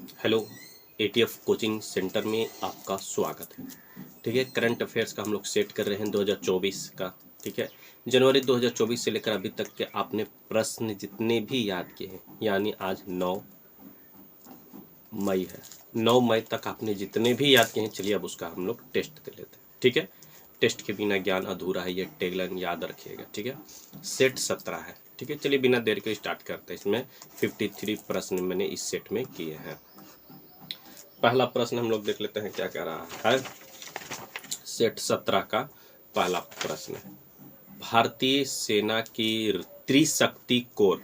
Hello, ETF coaching centre में आपका स्वागत है। ठीक है, करंट अफेयर्स का हम लोग सेट कर रहे हैं 2024 का। ठीक है, जनवरी 2024 से लेकर अभी तक के आपने प्रश्न जितने भी याद किए हैं, यानी आज 9 मई है, 9 मई तक आपने जितने भी याद किए हैं, चलिए अब उसका हम लोग टेस्ट दे लेते हैं। ठीक है, टेस्ट के बिना ज्ञान अधूरा है, ये टैगलाइन याद रखिएगा। ठीक है, सेट 17 है। ठीक है, चलिए बिना देर के स्टार्ट करते हैं। इसमें 53 प्रश्न मैंने इस सेट में किए हैं। पहला प्रश्न हम लोग देख लेते हैं क्या कह रहा है। सेट 17 का पहला प्रश्न है, भारतीय सेना की त्रिशक्ति कोर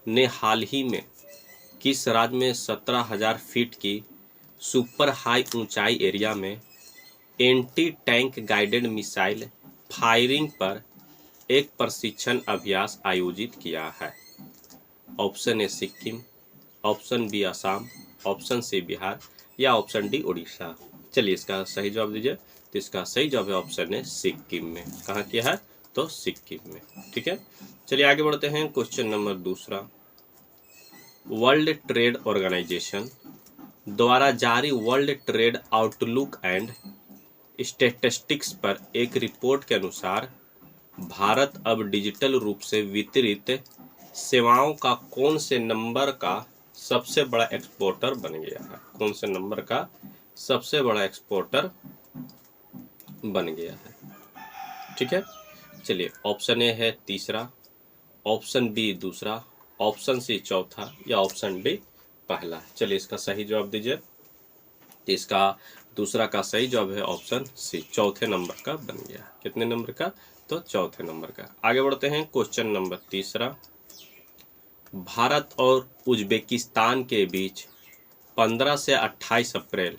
ने हाल ही में किस राज्य में 17,000 फीट की सुपर हाई ऊंचाई एरिया में anti tank guided missile firing पर एक प्रशिक्षण अभ्यास आयोजित किया है? Option A Sikkim, option B Assam, option C Bihar या ऑप्शन डी उड़ीसा। चलिए इसका सही जवाब दीजिए। तो इसका सही जवाब है ऑप्शन है सिक्किम में। कहाँ किया है? तो सिक्किम में। ठीक है, चलिए आगे बढ़ते हैं। क्वेश्चन नंबर दूसरा, वर्ल्ड ट्रेड ऑर्गेनाइजेशन द्वारा जारी world trade outlook and statistics पर एक रिपोर्ट के अनुसार भारत अब डिजिटल रूप से वितरित सेवाओं का कौन से नंबर का सबसे बड़ा एक्सपोर्टर बन गया है? कौन से नंबर का सबसे बड़ा एक्सपोर्टर बन गया है? ठीक है, चलिए ऑप्शन ए है तीसरा, ऑप्शन बी दूसरा, ऑप्शन सी चौथा या ऑप्शन डी पहला। चलिए इसका सही जवाब दीजिए। इसका दूसरा का सही जवाब है ऑप्शन सी, चौथे नंबर का बन गया। कितने नंबर का? तो चौथे नंबर का। आगे बढ़ते हैं। क्वेश्चन नंबर तीसरा, भारत और उज्बेकिस्तान के बीच 15 से 28 अप्रैल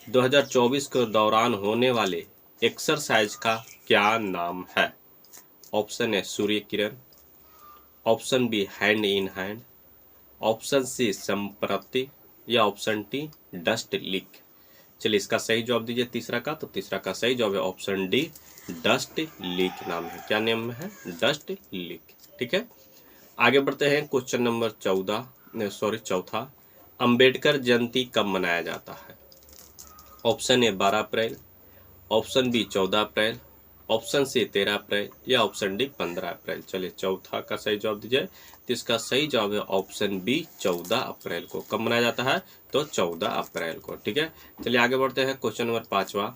2024 के दौरान होने वाले एक्सरसाइज का क्या नाम है? Option A Surya Kiran, option B hand in hand, option C Sampriti या ऑप्शन डी डस्ट लीक। चलिए इसका सही जवाब दीजिए तीसरा का। तो तीसरा का सही जवाब है ऑप्शन डी डस्ट लीक नाम है। क्या नाम है? Dust leak. ठीक है, आगे बढ़ते हैं। क्वेश्चन नंबर चौथा, अंबेडकर जयंती कब मनाया जाता है? ऑप्शन ए 12 अप्रैल, ऑप्शन बी 14 अप्रैल, ऑप्शन सी 13 अप्रैल या ऑप्शन डी 15 अप्रैल। चलिए चौथा का सही जवाब दीजिए। तो इसका सही जवाब है ऑप्शन बी 14 अप्रैल को। कब मनाया जाता है? तो 14 अप्रैल को। ठीक है, चलिए आगे बढ़ते हैं। क्वेश्चन नंबर पांचवा,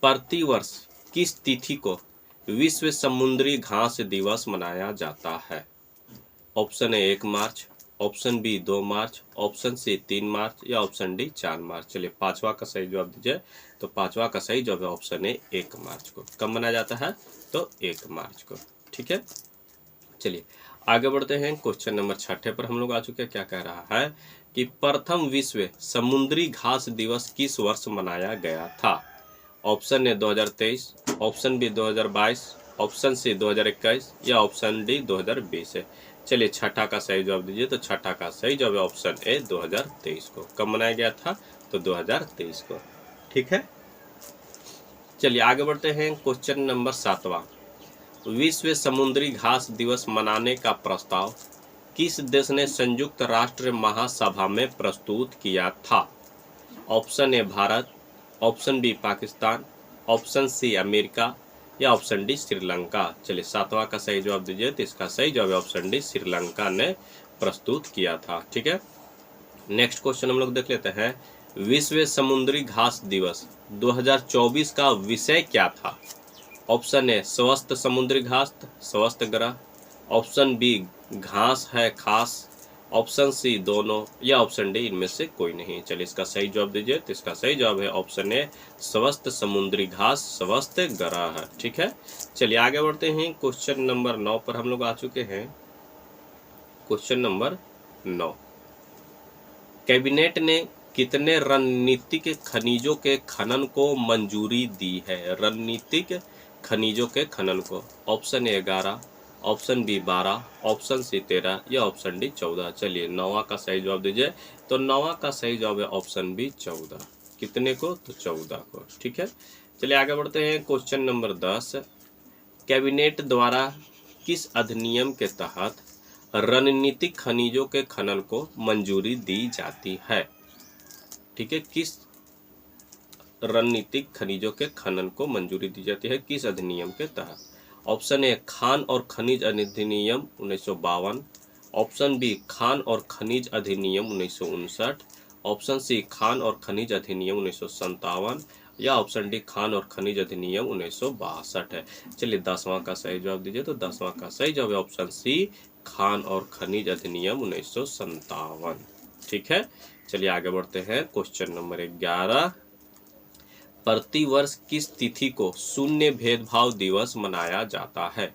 प्रतिवर्ष किस तिथि को विश्व समुद्री घास दिवस मनाया जाता है? ऑप्शन ए 1 मार्च, ऑप्शन बी 2 मार्च, ऑप्शन सी 3 मार्च या ऑप्शन डी 4 मार्च। चलिए पांचवा का सही जवाब दीजिए। तो पांचवा का सही जवाब है ऑप्शन ए 1 मार्च को। कब मनाया जाता है? तो 1 मार्च को। ठीक है, चलिए आगे बढ़ते हैं। क्वेश्चन नंबर छठे पर हम लोग आ चुके हैं। क्या कह रहा है कि प्रथम विश्व समुद्री घास दिवस किस वर्ष मनाया गया था? Option A 2023, option B 2022, option C 2021 या ऑप्शन डी 2020 है। चलिए छठा का सही जवाब दीजिए। तो छठा का सही जवाब है ऑप्शन ए 2023 को। कब मनाया गया था? तो 2023 को। ठीक है, चलिए आगे बढ़ते हैं। क्वेश्चन नंबर सातवां, विश्व समुद्री घास दिवस मनाने का प्रस्ताव किस देश ने संयुक्त राष्ट्र महासभा में प्रस्तुत किया था? Option A Bharat, option B Pakistan, option C America या ऑप्शन डी श्रीलंका। चलिए सातवां का सही जवाब दीजिए। तो इसका सही जवाब है ऑप्शन डी श्रीलंका ने प्रस्तुत किया था। ठीक है, नेक्स्ट क्वेश्चन हम लोग देख लेते हैं। विश्व समुद्री घास दिवस 2024 का विषय क्या था? ऑप्शन ए स्वस्थ समुद्री घास, स्वस्थ ग्रह, ऑप्शन बी घास है खास, ऑप्शन सी दोनों या ऑप्शन डी इनमें से कोई नहीं। चलिए इसका सही जवाब दीजिए। तो इसका सही जवाब है ऑप्शन ए स्वस्थ समुद्री घास, स्वस्थ ग्रह है। ठीक है, चलिए आगे बढ़ते हैं। क्वेश्चन नंबर 9 पर हम लोग आ चुके हैं। क्वेश्चन नंबर 9, कैबिनेट ने कितने रणनीतिक खनिजों के खनन को मंजूरी दी है? रणनीतिक खनिजों के खनन को। Option A 11, option B 12, option C 13 या ऑप्शन डी 14। चलिए नौवां का सही जवाब दीजिए। तो नौवां का सही जवाब है ऑप्शन बी 14। कितने को? तो 14 को। ठीक है, चलिए आगे बढ़ते हैं। क्वेश्चन नंबर 10, कैबिनेट द्वारा किस अधिनियम के तहत रणनीतिक खनिजों के खनन को मंजूरी दी जाती है? ठीक है, किस रणनीतिक खनिजों के खनन को मंजूरी दी जाती है, किस अधिनियम के तहत? ऑप्शन ए खान और खनिज अधिनियम 1952, ऑप्शन बी खान और खनिज अधिनियम 1959, ऑप्शन सी खान और खनिज अधिनियम 1957 या ऑप्शन डी खान और खनिज अधिनियम 1962 है। चलिए 10वां का सही जवाब दीजिए। तो 10वां का सही जवाब है ऑप्शन सी खान और खनिज अधिनियम 1957। ठीक है, चलिए आगे बढ़ते हैं। क्वेश्चन नंबर 11, प्रतिवर्ष किस तिथि को शून्य भेदभाव दिवस मनाया जाता है?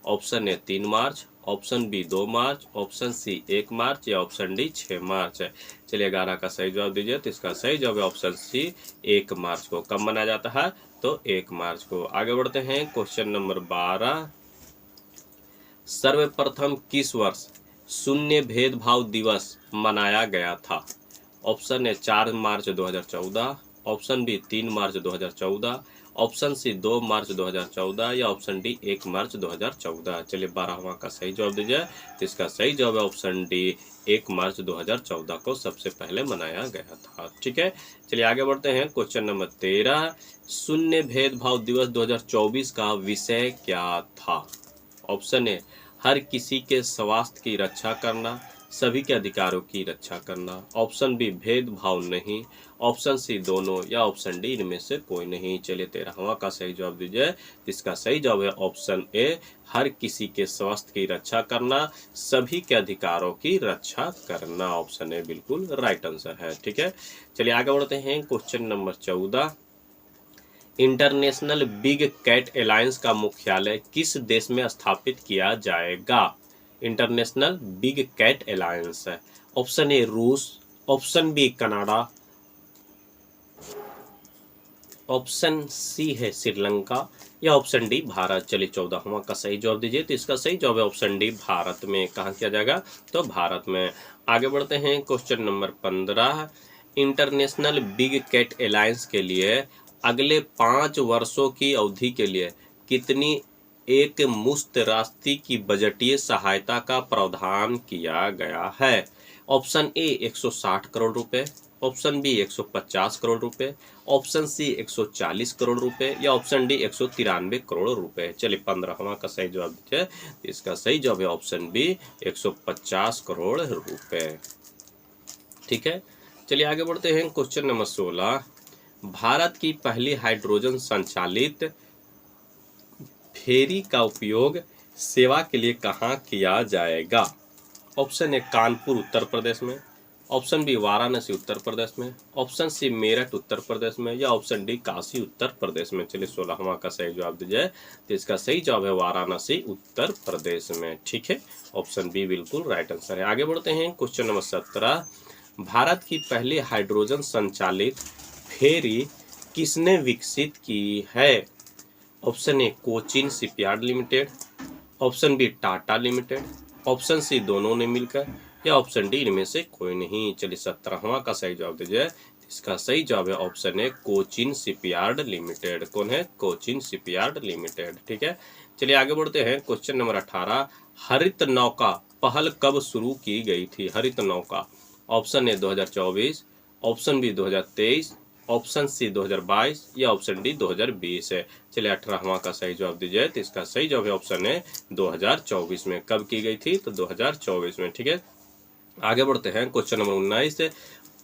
ऑप्शन ए 3 मार्च, ऑप्शन बी 2 मार्च, ऑप्शन सी 1 मार्च या ऑप्शन डी 6 मार्च है। चलिए 11 का सही जवाब दीजिए। तो इसका सही जवाब है ऑप्शन सी 1 मार्च को। कब मनाया जाता है? तो 1 मार्च को। आगे बढ़ते हैं। क्वेश्चन नंबर 12, सर्वप्रथम किस वर्ष शून्य भेदभाव दिवस मनाया गया था? ऑप्शन ए 4 मार्च 2014, ऑप्शन बी 3 मार्च 2014, ऑप्शन सी 2 मार्च 2014 या ऑप्शन डी 1 मार्च 2014। चलिए 12वां का सही जवाब दीजिए। तो इसका सही जवाब है ऑप्शन डी 1 मार्च 2014 को सबसे पहले मनाया गया था। ठीक है, चलिए आगे बढ़ते हैं। क्वेश्चन नंबर 13, शून्य भेदभाव दिवस 2024 का विषय क्या था? ऑप्शन ए हर किसी के स्वास्थ्य की रक्षा करना, सभी के अधिकारों की रक्षा करना, ऑप्शन बी भेदभाव नहीं, ऑप्शन सी दोनों या ऑप्शन डी इनमें से कोई नहीं। चलिए 13वां का सही जवाब दीजिए। इसका सही जवाब है ऑप्शन ए हर किसी के स्वास्थ्य की रक्षा करना, सभी के अधिकारों की रक्षा करना। ऑप्शन ए बिल्कुल राइट आंसर है। ठीक है, चलिए आगे बढ़ते हैं। Question number 14, international big cat alliance का मुख्यालय किस देश में स्थापित किया जाएगा? इंटरनेशनल बिग कैट अलायंस है। ऑप्शन ए रूस, option B Canada, option C है श्रीलंका या ऑप्शन डी भारत। चलिए 14वां का सही जवाब दीजिए। तो इसका सही जवाब है ऑप्शन डी भारत में। कहाँ किया जाएगा? तो भारत में। आगे बढ़ते हैं। Question number 15, international big cat alliance के लिए अगले 5 वर्षों की अवधि के लिए कितनी एक मुश्त राशि की बजटीय सहायता का प्रावधान किया गया है? ऑप्शन ए 160 करोड़ रुपए, ऑप्शन बी 150 करोड़ रुपए, ऑप्शन सी 140 करोड़ रुपए या ऑप्शन डी 193 करोड़ रुपए। चलिए 15वां का सही जवाब दीजिए। इसका सही जवाब है ऑप्शन बी 150 करोड़ रुपए। ठीक है, चलिए आगे बढ़ते हैं। क्वेश्चन नंबर 16, भारत की पहली हाइड्रोजन संचालित फेरी का उपयोग सेवा के लिए कहाँ किया जाएगा? ऑप्शन ए कानपुर उत्तर प्रदेश में, ऑप्शन बी वाराणसी उत्तर प्रदेश में, ऑप्शन सी मेरठ उत्तर प्रदेश में या ऑप्शन डी काशी उत्तर प्रदेश में। चलिए 16वां का सही जवाब दीजिए। तो इसका सही जवाब है वाराणसी उत्तर प्रदेश में। ठीक है, ऑप्शन बी बिल्कुल राइट आंसर है। आगे बढ़ते हैं। क्वेश्चन नंबर 17, भारत की पहली हाइड्रोजन संचालित फेरी किसने विकसित की है? Option A Cochin shipyard limited, option B Tata limited, option C दोनों ने मिलकर या ऑप्शन डी इनमें से कोई नहीं। चलिए 17वां का सही जवाब दीजिए। इसका सही जवाब है option A Cochin shipyard limited. कौन है? Cochin shipyard limited. ठीक है, चलिए आगे बढ़ते हैं। क्वेश्चन नंबर 18, हरित नौका पहल कब शुरू की गई थी? Harit Nauka, option A 2024, option B 2023, option C 2022 या ऑप्शन डी 2020 है। चलिए 18वां का सही जवाब दीजिए। तो इसका सही जवाब है ऑप्शन है 2024 में। कब की गई थी? तो 2024 में। ठीक है, आगे बढ़ते हैं। क्वेश्चन नंबर 19,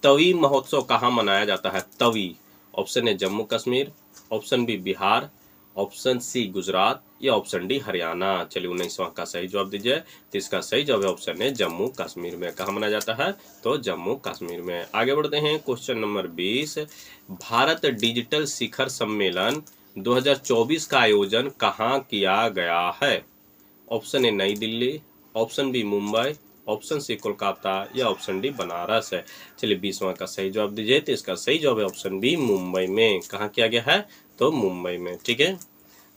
तवी महोत्सव कहाँ मनाया जाता है? Tawi, option A Jammu Kashmir, option B Bihar, option C Gujarat या ऑप्शन डी हरियाणा। चलिए 19वां का सही जवाब दीजिए। तो इसका सही जवाब है ऑप्शन है जम्मू कश्मीर में। कहाँ मनाया जाता है? तो जम्मू कश्मीर में। आगे बढ़ते हैं। क्वेश्चन नंबर 20, भारत डिजिटल शिखर सम्मेलन 2024 का आयोजन कहाँ किया गया है? ऑप्शन ए नई Delhi, option B Mumbai, option C Kolkata या ऑप्शन डी बनारस है। चलिए 20वां का सही जवाब दीजिए। तो इसका सही जवाब है ऑप्शन बी मुंबई में। कहाँ किया गया है? तो मुंबई में। ठीक है,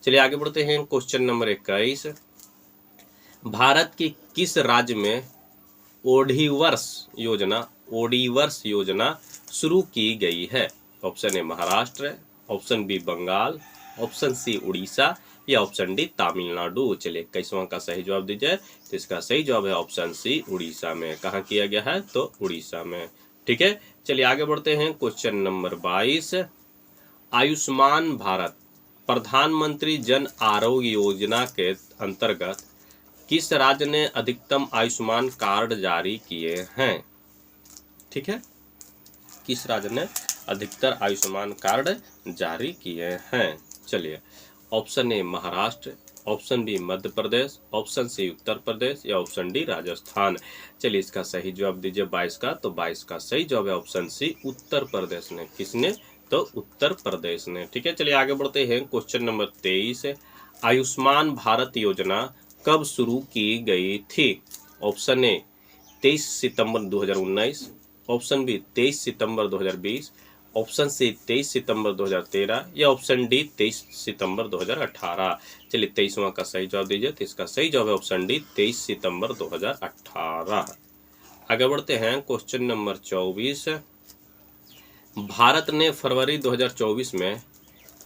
चलिए आगे बढ़ते हैं। क्वेश्चन नंबर 21, भारत की किस राज्य में ओडीवर्स योजना शुरू की गई है? Option A Maharashtra, option B Bengal, option C Orissa या ऑप्शन डी तमिलनाडु। चलिए 21वां का सही जवाब दीजिए। तो इसका सही जवाब है ऑप्शन सी उड़ीसा में। कहाँ किया गया है? तो उड़ीसा में। ठीक है, चलिए आगे बढ़ते हैं। क्वेश्चन नंबर 22, आयुष्मान भारत प्रधानमंत्री जन आरोग्य योजना के अंतर्गत किस राज्य ने अधिकतम आयुष्मान कार्ड जारी किए हैं? ठीक है, किस राज्य ने अधिकतर आयुष्मान कार्ड जारी किए हैं? चलिए, option A Maharashtra, option B Madhya Pradesh, option C Uttar Pradesh या ऑप्शन डी राजस्थान। चलिए इसका सही जवाब दीजिए 22 का, तो 22 का सही जवाब है ऑप्शन सी उत्तर प्रदेश ने। किसने? तो उत्तर प्रदेश ने। ठीक है, चलिए आगे बढ़ते हैं। क्वेश्चन नंबर 23, आयुष्मान भारत योजना कब शुरू की गई थी? ऑप्शन ए 23 सितंबर 2019, ऑप्शन बी 23 सितंबर 2020, ऑप्शन सी 23 सितंबर 2013 या ऑप्शन डी 23 सितंबर 2018। चलिए 23वां का सही जवाब दीजिए, तो इसका सही जवाब है ऑप्शन डी 23 सितंबर 2018। आगे बढ़ते हैं। क्वेश्चन नंबर 24, भारत ने फरवरी 2024 में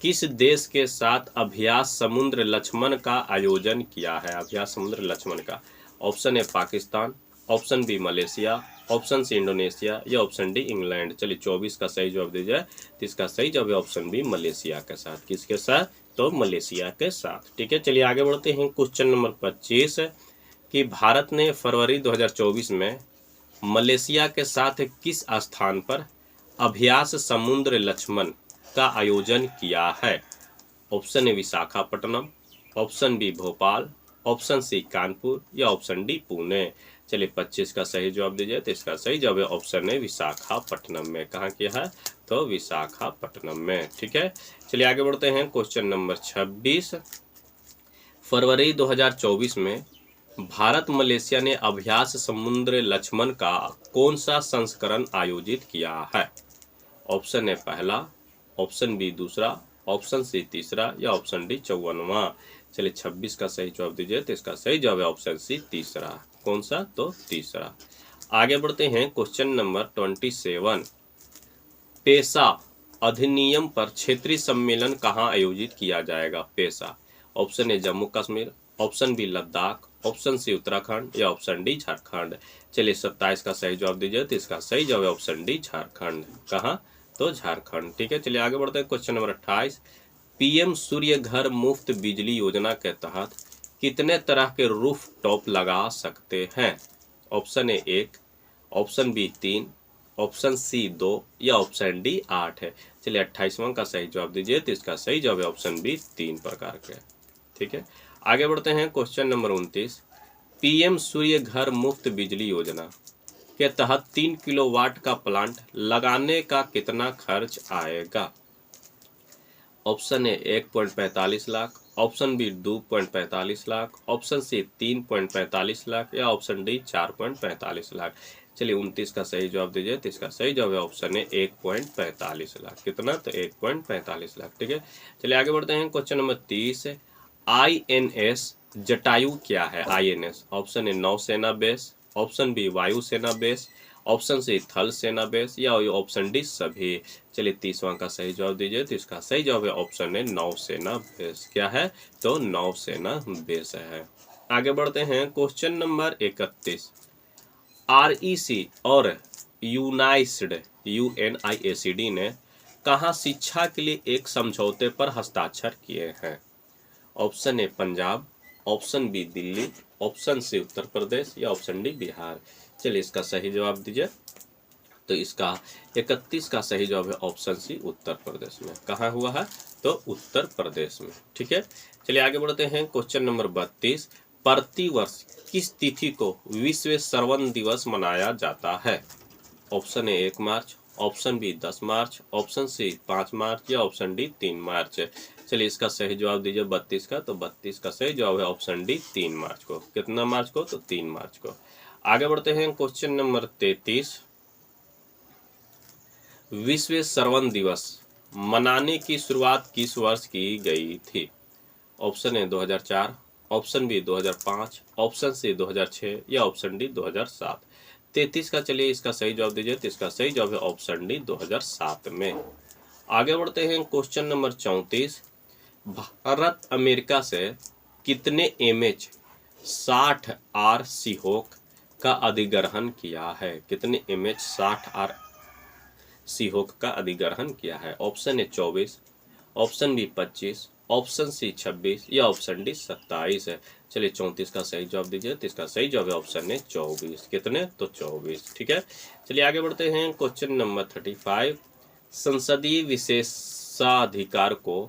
किस देश के साथ अभ्यास समुद्र लक्ष्मण का आयोजन किया है? अभ्यास समुद्र लक्ष्मण का। Option A Pakistan, option B Malaysia, option C Indonesia या ऑप्शन डी इंग्लैंड। चलिए 24 का सही जवाब दीजिए, तो इसका सही जवाब है ऑप्शन बी मलेशिया के साथ। किसके साथ? तो मलेशिया के साथ। ठीक है, चलिए आगे बढ़ते हैं। क्वेश्चन नंबर 25, कि भारत ने फरवरी 2024 में मलेशिया के साथ किस स्थान पर अभ्यास समुद्र लक्ष्मण का आयोजन किया है? Option A Visakhapatnam, option B Bhopal, option C Kanpur या ऑप्शन डी पुणे। चलिए 25 का सही जवाब दीजिए, तो इसका सही जवाब है ऑप्शन ए विशाखापट्टनम में। कहाँ किया है? तो विशाखापट्टनम में। ठीक है, चलिए आगे बढ़ते हैं। क्वेश्चन नंबर 26, फरवरी 2024 में भारत मलेशिया ने अभ्यास समुद्र लक्ष्मण का कौन सा संस्करण आयोजित किया है? ऑप्शन ए पहला, ऑप्शन बी दूसरा, ऑप्शन सी तीसरा या ऑप्शन डी 54वां। चलिए 26 का सही जवाब दीजिए, तो इसका सही जवाब है ऑप्शन सी तीसरा। कौन सा? तो तीसरा। आगे बढ़ते हैं। क्वेश्चन नंबर 27, पेशा अधिनियम पर क्षेत्रीय सम्मेलन कहाँ आयोजित किया जाएगा? पेशा। Option A Jammu Kashmir, option B Ladakh, option C Uttarakhand या ऑप्शन डी झारखंड। चलिए 27 का सही जवाब दीजिए, तो इसका सही जवाब है ऑप्शन डी झारखंड। कहाँ? तो झारखंड। ठीक है, चलिए आगे बढ़ते हैं। क्वेश्चन नंबर 28, पीएम सूर्य घर मुफ्त बिजली योजना के तहत कितने तरह के रूफ टॉप लगा सकते हैं? Option A 1, option B 3, option C 2 या ऑप्शन डी 8 है। चलिए 28वां का सही जवाब दीजिए, तो इसका सही जवाब है ऑप्शन बी 3 प्रकार के। ठीक है, आगे बढ़ते हैं। क्वेश्चन नंबर 29, पीएम सूर्य घर मुफ्त बिजली योजना के तहत 3 किलोवाट का प्लांट लगाने का कितना खर्च आएगा? Option A 1.45 lakh, option B 2.45 lakh, option C 3.45 lakh या ऑप्शन डी 4.45 लाख। चलिए 29 का सही जवाब दीजिए, तो इसका सही जवाब है ऑप्शन ए 1.45 लाख। कितना? तो 1.45 लाख। ठीक है, चलिए आगे बढ़ते हैं। क्वेश्चन नंबर 30, INS जटायु क्या है? INS। ऑप्शन ए नौसेना बेस, ऑप्शन बी वायुसेना बेस, ऑप्शन सी थल सेना बेस या ऑप्शन डी सभी। चलिए 30वां का सही जवाब दीजिए, तो इसका सही जवाब है ऑप्शन ए नौसेना बेस। क्या है? तो नौसेना बेस है। आगे बढ़ते हैं। क्वेश्चन नंबर 31, REC और यूनाइस्ड UNIACD ने कहाँ शिक्षा के लिए एक समझौते पर हस्ताक्षर किए हैं? Option A Punjab, option B Delhi, option C Uttar Pradesh या ऑप्शन डी बिहार। चलिए इसका सही जवाब दीजिए, तो इसका 31 का सही जवाब है ऑप्शन सी उत्तर प्रदेश में। कहाँ हुआ है? तो उत्तर प्रदेश में। ठीक है, चलिए आगे बढ़ते हैं। क्वेश्चन नंबर 32, प्रतिवर्ष किस तिथि को विश्व श्रवण दिवस मनाया जाता है? ऑप्शन ए 1 मार्च, ऑप्शन बी 10 मार्च, ऑप्शन सी 5 मार्च या ऑप्शन डी 3 मार्च। चलिए इसका सही जवाब दीजिए 32 का, तो 32 का सही जवाब है ऑप्शन डी 3 मार्च को। कितना मार्च को? तो 3 मार्च को। आगे बढ़ते हैं। क्वेश्चन नंबर 33, विश्व श्रवण दिवस मनाने की शुरुआत किस वर्ष की गई थी? Option A 2004, option B 2005, option C 2006 या ऑप्शन डी 2007। 33 का चलिए इसका सही जवाब दीजिए, तो इसका सही जवाब है ऑप्शन डी 2007 में। आगे बढ़ते हैं। क्वेश्चन नंबर 34, भारत अमेरिका से कितने MH 60R सीहोक का अधिग्रहण किया है? कितने MH 60R सीहोक का अधिग्रहण किया है? Option A 24, option B 25, option C 26 या ऑप्शन डी 27 है। चलिए 34 का सही जवाब दीजिए। तो इसका सही जवाब है ऑप्शन ए 24। कितने? तो 24। ठीक है, चलिए आगे बढ़ते हैं। क्वेश्चन नंबर 35, संसदीय विशेषाधिकार को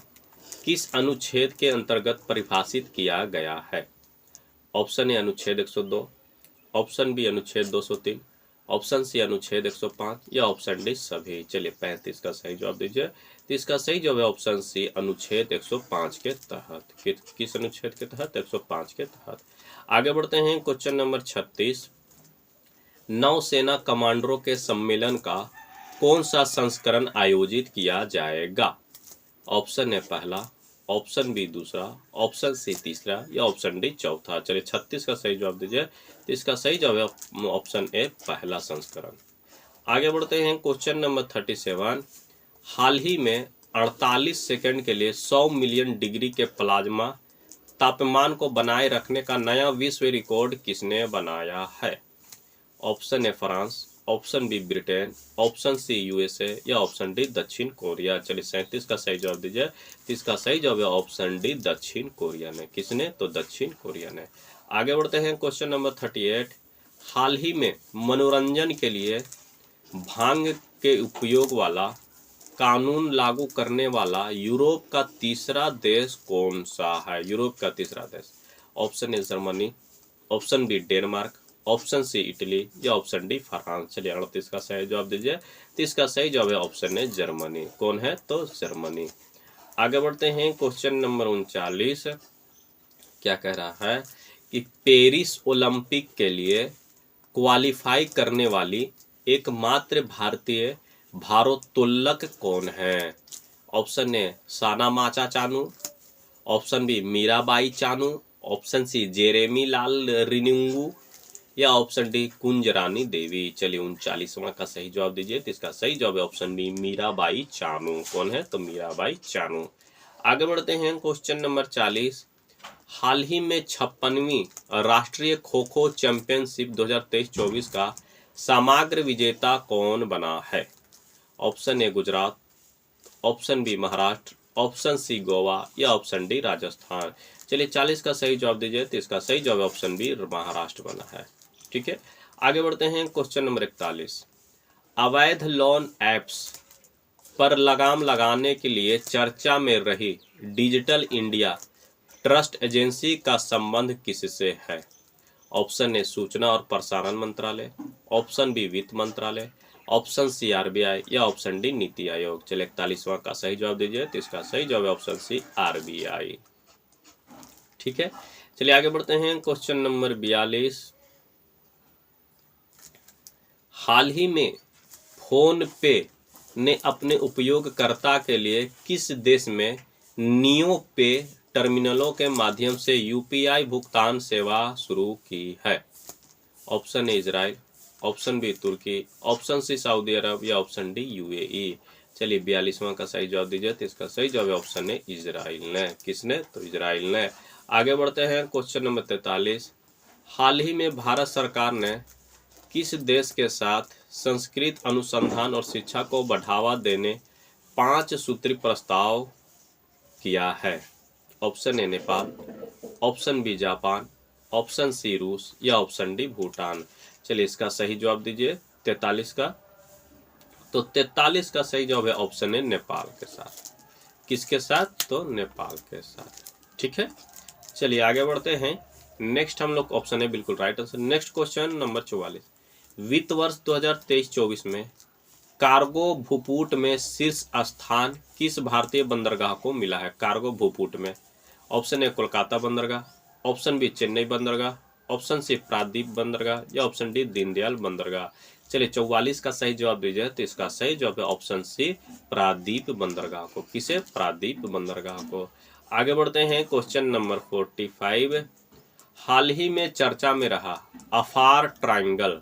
किस अनुच्छेद के अंतर्गत परिभाषित किया गया है? ऑप्शन ए अनुच्छेद 102, ऑप्शन बी अनुच्छेद 203, ऑप्शन सी अनुच्छेद 105 या ऑप्शन डी सभी। चलिए 35 का सही जवाब दीजिए। तो इसका सही जवाब है ऑप्शन सी अनुच्छेद 105 के तहत। किस अनुच्छेद के तहत? 105 के तहत। आगे बढ़ते हैं। क्वेश्चन नंबर 36, नौसेना कमांडरों के सम्मेलन का कौन सा संस्करण आयोजित किया जाएगा? ऑप्शन ए पहला, ऑप्शन बी दूसरा, ऑप्शन सी तीसरा या ऑप्शन डी चौथा। चलिए 36 का सही जवाब दीजिए। तो इसका सही जवाब है ऑप्शन ए पहला संस्करण। आगे बढ़ते हैं। क्वेश्चन नंबर 37, हाल ही में 48 सेकंड के लिए 100 मिलियन डिग्री के प्लाज्मा तापमान को बनाए रखने का नया विश्व रिकॉर्ड किसने बनाया है? Option A France, option B Britain, option C USA या ऑप्शन डी दक्षिण कोरिया। चलिए 37 का सही जवाब दीजिए। तो इसका सही जवाब है ऑप्शन डी दक्षिण कोरिया ने। किसने? तो दक्षिण कोरिया ने। आगे बढ़ते हैं। क्वेश्चन नंबर 38, हाल ही में मनोरंजन के लिए भांग के उपयोग वाला कानून लागू करने वाला यूरोप का तीसरा देश कौन सा है? यूरोप का तीसरा देश। Option A Germany, option B Denmark, option C Italy या ऑप्शन डी फ्रांस। चलिए 38 का सही जवाब दीजिए। तो इसका सही जवाब है ऑप्शन ए जर्मनी। कौन है? तो जर्मनी। आगे बढ़ते हैं। क्वेश्चन नंबर 39 क्या कह रहा है कि पेरिस ओलंपिक के लिए क्वालिफाई करने वाली एकमात्र भारतीय भारोत्तोलक कौन है? Option A Sana Macha Chanu, option B Mirabai Chanu, option C Jeremy Lalrinnunga या ऑप्शन डी कुंज रानी देवी। चलिए 39वां का सही जवाब दीजिए। तो इसका सही जवाब है ऑप्शन बी मीराबाई चानू। कौन है? तो मीराबाई चानू। आगे बढ़ते हैं। क्वेश्चन नंबर 40, हाल ही में 56वीं राष्ट्रीय खो खो चैंपियनशिप 2023-24 का समग्र विजेता कौन बना है? Option A Gujarat, option B Maharashtra, option C Goa या ऑप्शन डी राजस्थान। चलिए 40 का सही जवाब दीजिए। तो इसका सही जवाब ऑप्शन बी महाराष्ट्र बना है। ठीक है, आगे बढ़ते हैं। क्वेश्चन नंबर 41, अवैध लोन ऐप्स पर लगाम लगाने के लिए चर्चा में रही डिजिटल इंडिया ट्रस्ट एजेंसी का संबंध किससे है? ऑप्शन ए सूचना और प्रसारण मंत्रालय, ऑप्शन बी वित्त मंत्रालय, ऑप्शन सी आरबीआई या ऑप्शन डी नीति आयोग। चलिए 41वां का सही जवाब दीजिए। तो इसका सही जवाब है ऑप्शन सी आरबीआई। ठीक है, चलिए आगे बढ़ते हैं। क्वेश्चन नंबर 42, हाल ही में फोन पे ने अपने उपयोगकर्ता के लिए किस देश में नियो पे टर्मिनलों के माध्यम से यूपीआई भुगतान सेवा शुरू की है? Option A Israel, option B Turkey, option C Saudi Arab या ऑप्शन डी यूएई। चलिए 42वां का सही जवाब दीजिए। तो इसका सही जवाब है ऑप्शन ए इजराइल ने। किसने? तो इजराइल ने। आगे बढ़ते हैं। क्वेश्चन नंबर 43, हाल ही में भारत सरकार ने किस देश के साथ संस्कृत अनुसंधान और शिक्षा को बढ़ावा देने 5 सूत्री प्रस्ताव किया है? Option A Nepal, option B Japan, option C रूस या ऑप्शन डी भूटान। चलिए इसका सही जवाब दीजिए 43 का। तो 43 का सही जवाब है ऑप्शन ए नेपाल के साथ। किसके साथ? तो नेपाल के साथ। ठीक है, चलिए आगे बढ़ते हैं। नेक्स्ट हम लोग ऑप्शन ए बिल्कुल right answer. Next question number 44, वित्त वर्ष 2023-24 में कार्गो भूपुट में शीर्ष स्थान किस भारतीय बंदरगाह को मिला है? कार्गो भूपुट में ऑप्शन ए कोलकाता बंदरगाह, ऑप्शन बी चेन्नई बंदरगाह, ऑप्शन सी प्रादीप बंदरगाह या ऑप्शन डी दीनदयाल बंदरगाह। चलिए 44 का सही जवाब दीजिए। तो इसका सही जवाब है ऑप्शन सी प्रादीप बंदरगाह को। किसे? प्रादीप बंदरगाह को। आगे बढ़ते हैं। क्वेश्चन नंबर 45, हाल ही में चर्चा में रहा अफार ट्रायंगल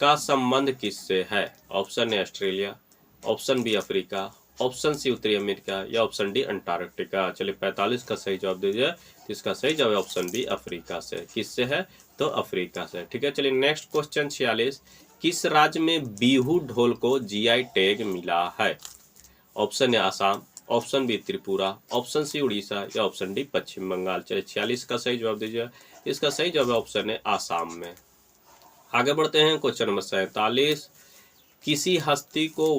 का संबंध किससे है? Option A Australia, option B Africa, option C उत्तरी अमेरिका या ऑप्शन डी अंटार्कटिका। चलिए 45 का सही जवाब दीजिए। इसका सही जवाब है ऑप्शन बी अफ्रीका से। किससे है? तो अफ्रीका से। ठीक है, चलिए नेक्स्ट क्वेश्चन 46, किस राज्य में बीहू ढोल को जीआई टैग मिला है? Option A Assam, option B Tripura, option C Orissa या ऑप्शन डी पश्चिम बंगाल। चलिए 46 का सही जवाब दीजिए। इसका सही जवाब है ऑप्शन है आसाम में। आगे बढ़ते हैं क्वेश्चन नंबर 47। किस हस्ती को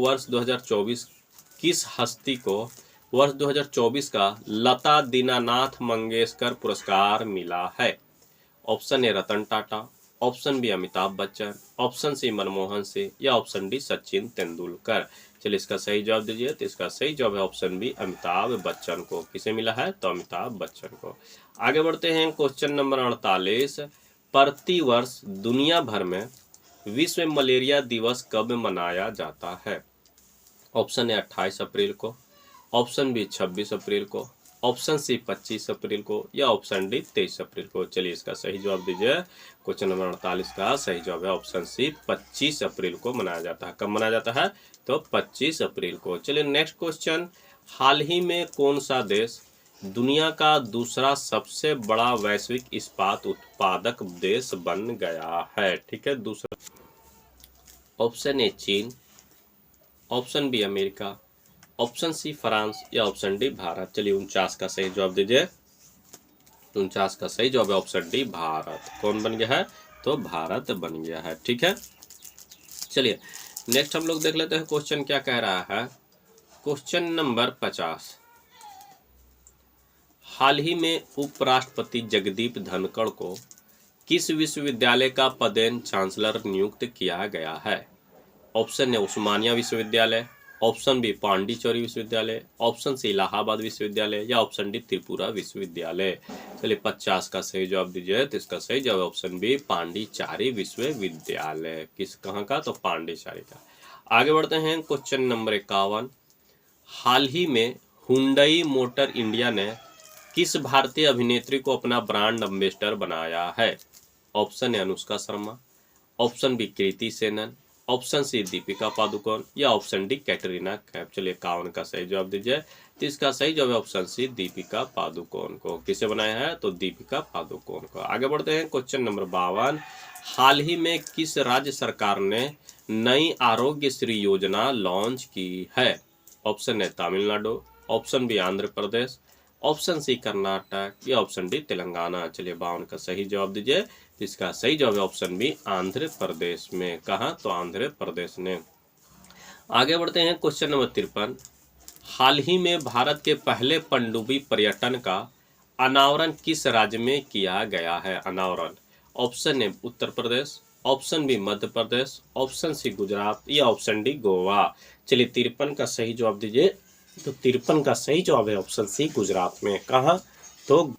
वर्ष 2024 का लता दीनानाथ मंगेशकर पुरस्कार मिला है? Option A Ratan Tata, option B Amitabh Bachchan, option C Manmohan Singh या ऑप्शन डी सचिन तेंदुलकर। चलिए इसका सही जवाब दीजिए। तो इसका सही जवाब है ऑप्शन बी अमिताभ बच्चन को। किसे मिला है? तो अमिताभ बच्चन को। आगे बढ़ते हैं क्वेश्चन नंबर 48। प्रतिवर्ष दुनिया भर में विश्व मलेरिया दिवस कब मनाया जाता है? ऑप्शन ए 28 अप्रैल को, ऑप्शन बी 26 अप्रैल को, ऑप्शन सी 25 अप्रैल को या ऑप्शन डी 23 अप्रैल को। चलिए इसका सही जवाब दीजिए। क्वेश्चन नंबर 48 का सही जवाब है ऑप्शन सी 25 अप्रैल को मनाया जाता है। कब मनाया जाता है? तो 25 अप्रैल को। चलिए नेक्स्ट क्वेश्चन। हाल ही में कौन सा देश दुनिया का दूसरा सबसे बड़ा वैश्विक इस्पात उत्पादक देश बन गया है? ठीक है, दूसरा। ऑप्शन ए चीन, option B America, option C France या ऑप्शन डी भारत। चलिए 49 का सही जवाब दीजिए। 49 का सही जवाब है ऑप्शन डी भारत। कौन बन गया है? तो भारत बन गया है। ठीक है, चलिए नेक्स्ट हम लोग देख लेते हैं क्वेश्चन क्या कह रहा है। Question number 50। हाल ही में उपराष्ट्रपति जगदीप धनखड़ को किस विश्वविद्यालय का पदेन चांसलर नियुक्त किया गया है? ऑप्शन ए उस्मानिया विश्वविद्यालय, ऑप्शन बी पांडिचेरी विश्वविद्यालय, ऑप्शन सी इलाहाबाद विश्वविद्यालय या ऑप्शन डी त्रिपुरा विश्वविद्यालय। चलिए 50 का सही जवाब दीजिए। तो इसका सही जवाब ऑप्शन बी पांडिचेरी विश्वविद्यालय। किस कहाँ का? तो पांडिचेरी का। आगे बढ़ते हैं क्वेश्चन नंबर 51। हाल ही में हुंडई मोटर इंडिया ने किस भारतीय अभिनेत्री को अपना ब्रांड एम्बेसडर बनाया है? Option A Anushka Sharma, option B Kriti Sanon, option C Deepika Padukone या ऑप्शन डी कैटरीना कैफ। चलिए 51 का सही जवाब दीजिए। तो इसका सही जवाब है ऑप्शन सी दीपिका पादुकोण को। किसे बनाया है? तो दीपिका पादुकोण को। आगे बढ़ते हैं क्वेश्चन नंबर 52। हाल ही में किस राज्य सरकार ने नई आरोग्य श्री योजना लॉन्च की है? Option A Tamil Nadu, option B Andhra Pradesh, option C Karnataka या ऑप्शन डी तेलंगाना। चलिए 52 का सही जवाब दीजिए। इसका सही जवाब है ऑप्शन बी आंध्र प्रदेश में। कहा? तो आंध्र प्रदेश ने। आगे बढ़ते हैं क्वेश्चन नंबर 53। हाल ही में भारत के पहले पनडुब्बी पर्यटन का अनावरण किस राज्य में किया गया है? अनावरण। Option A Uttar Pradesh, option B Madhya Pradesh, option C Gujarat या ऑप्शन डी गोवा। चलिए 53 का सही जवाब दीजिए। तो 53 का सही जवाब है ऑप्शन सी गुजरात में। कहाँ? तो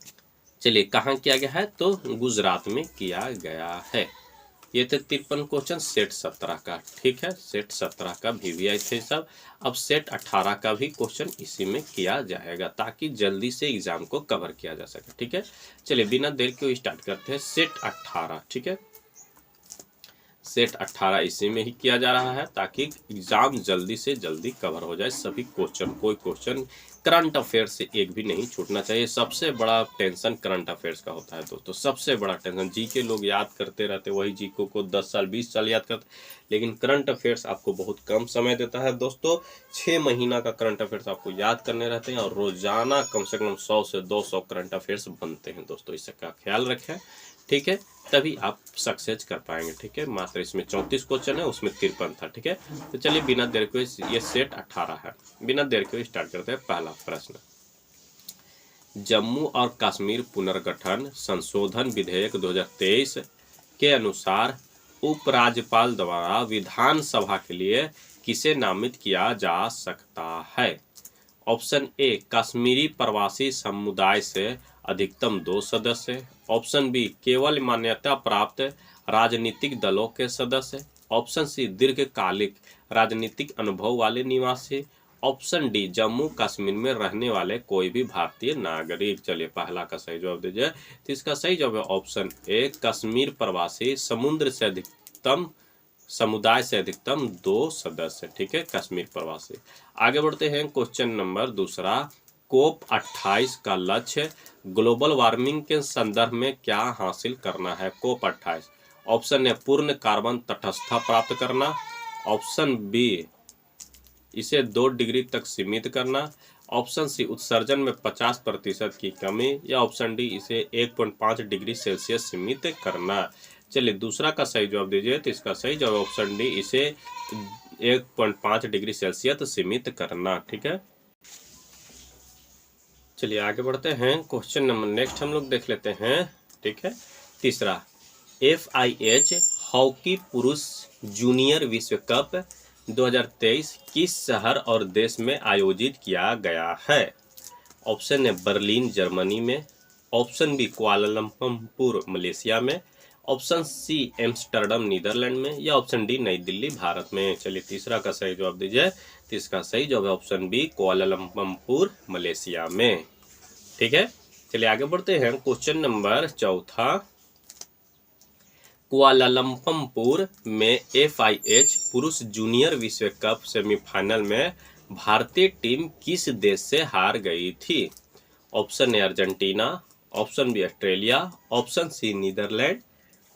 चलिए कहाँ किया गया है? तो गुजरात में किया गया है। ये थे 53 क्वेश्चन सेट 17 का। ठीक है, सेट 17 का VVI थे सब। अब सेट 18 का भी क्वेश्चन इसी में किया जाएगा ताकि जल्दी से एग्जाम को कवर किया जा सके। ठीक है, चलिए बिना देर के स्टार्ट करते हैं सेट 18। ठीक है, सेट 18 इसी में ही किया जा रहा है ताकि एग्जाम जल्दी से जल्दी कवर हो जाए। सभी क्वेश्चन, कोई क्वेश्चन करंट अफेयर्स से एक भी नहीं छूटना चाहिए। सबसे बड़ा टेंशन करंट अफेयर्स का होता है दोस्तों। सबसे बड़ा टेंशन जीके लोग याद करते रहते, वही जीके को 10 साल 20 साल याद करते, लेकिन करंट अफेयर्स आपको बहुत कम समय देता है दोस्तों। 6 महीना का करंट अफेयर्स आपको याद करने रहते हैं और रोजाना कम से कम 100 से 200 करंट अफेयर्स बनते हैं दोस्तों। इसका ख्याल रखें। ठीक है, तभी आप सक्सेस कर पाएंगे। ठीक है, मात्र इसमें 34 क्वेश्चन है, उसमें 53 था। ठीक है, तो चलिए बिना देर के, ये सेट 18 है, बिना देर के स्टार्ट करते हैं। पहला प्रश्न, जम्मू और कश्मीर पुनर्गठन संशोधन विधेयक 2023 के अनुसार उपराज्यपाल द्वारा विधानसभा के लिए किसे नामित किया जा सकता है? ऑप्शन ए कश्मीरी प्रवासी समुदाय से अधिकतम 2 सदस्य, ऑप्शन बी केवल मान्यता प्राप्त राजनीतिक दलों के सदस्य, ऑप्शन सी दीर्घकालिक राजनीतिक अनुभव वाले निवासी, ऑप्शन डी जम्मू कश्मीर में रहने वाले कोई भी भारतीय नागरिक। चलिए पहला का सही जवाब दीजिए। तो इसका सही जवाब है ऑप्शन ए कश्मीर प्रवासी समुदाय से अधिकतम 2 सदस्य। ठीक है, कश्मीर प्रवासी। आगे बढ़ते हैं क्वेश्चन नंबर दूसरा, कोप 28 का लक्ष्य ग्लोबल वार्मिंग के संदर्भ में क्या हासिल करना है? कोप 28, ऑप्शन ए पूर्ण कार्बन तटस्थता प्राप्त करना, ऑप्शन बी इसे 2 डिग्री तक सीमित करना, ऑप्शन सी उत्सर्जन में 50% की कमी, या ऑप्शन डी इसे 1.5 डिग्री सेल्सियस सीमित करना। चलिए दूसरा का सही जवाब दीजिए। तो इसका सही जवाब ऑप्शन डी इसे 1.5 डिग्री सेल्सियस सीमित करना। ठीक है, चलिए आगे बढ़ते हैं। क्वेश्चन नंबर नेक्स्ट हम लोग देख लेते हैं। ठीक है, तीसरा, FIH हॉकी पुरुष जूनियर विश्व कप 2023 किस शहर और देश में आयोजित किया गया है? ऑप्शन ए बर्लिन जर्मनी में, ऑप्शन बी कुआलालंपुर मलेशिया में, ऑप्शन सी एम्स्टर्डम नीदरलैंड में, या ऑप्शन डी नई दिल्ली भारत में। चलिए तीसरा का सही जवाब दीजिए। तो इसका सही जवाब है ऑप्शन बी कुआलालंपुर मलेशिया में। ठीक है, चलिए आगे बढ़ते हैं। क्वेश्चन नंबर चौथा, कुआलालंपुर में FIH पुरुष जूनियर विश्व कप सेमीफाइनल में भारतीय टीम किस देश से हार गई थी? Option A Argentina, option B Australia, option C Netherland,